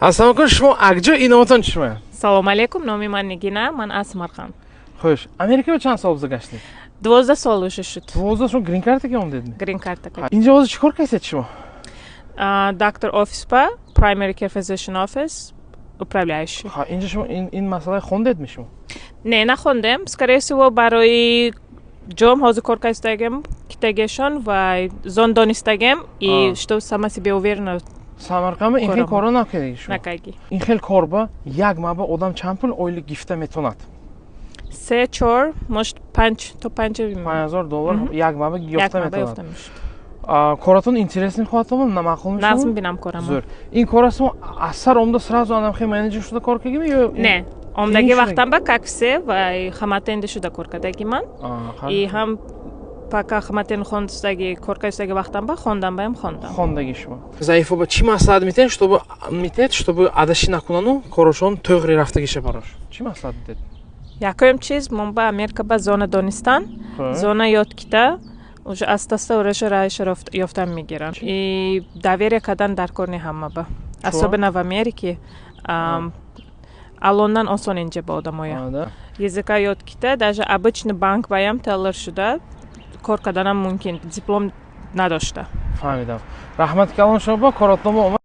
Assalomu alaykum, shimo Akjo inovatdan tushmayman. Assalomu alaykum, nomi man Nigina, man Asmarxon. Xo'sh, Amerikaga chand sol biza gashding? 12 sol уже шут. 12 что green card kelgan dedimi? Green card такой. Inja o'zi chikor qaysi shimo? Doctor office pa, primary care physician office, управляющий. Ha, inja shimo in masalaga xo'ndedmi shimo? Не, нахондем, скорее всего, барои ҷом ҳозир кор кардагем, китагешон ва зон донистагем и что сама себе уверена. Самарқандда ин хел кора накардing шумо. Накаги. Ин хел корба як маба одам чанд пул ойлик гифта метавонад? 3-4, может 5 то $5000 як маба гифта метавонад. метавонад. Коратон интересный хоатам, на мақул мешава? Назм бинам корам. Зур. Ин корасмо асар омда сразу анам хе менеджер шуда кор кардем ё? Не, омдаги вақтам ба как все ва хаматенде шуда кор кардаги ман. И ҳам пока хаматен хондагӣ коркасдаги вақтам ба хондам баам хондам. Хондаги шумо. Заифоба чӣ маслиҳат метед, чтобы адаши накунану корошон тоғри рафтагиша барош? Чӣ маслиҳат метед? Якоим чиз мон ба Америка ба зона донистан, зона ёд кита, уже аста-аста ураша раиша ёфтам мегирам. И доверие кардан дар кор не ҳама ба. Особенно в Америке. Алондан осон инҷа ба одамоя. Языка ёд кита, даже обычный банк баям теллер шуда. کار کردنم ممکن دیپلم نداشته. فهمیدم. رحمت کلام شما با کاراتنامه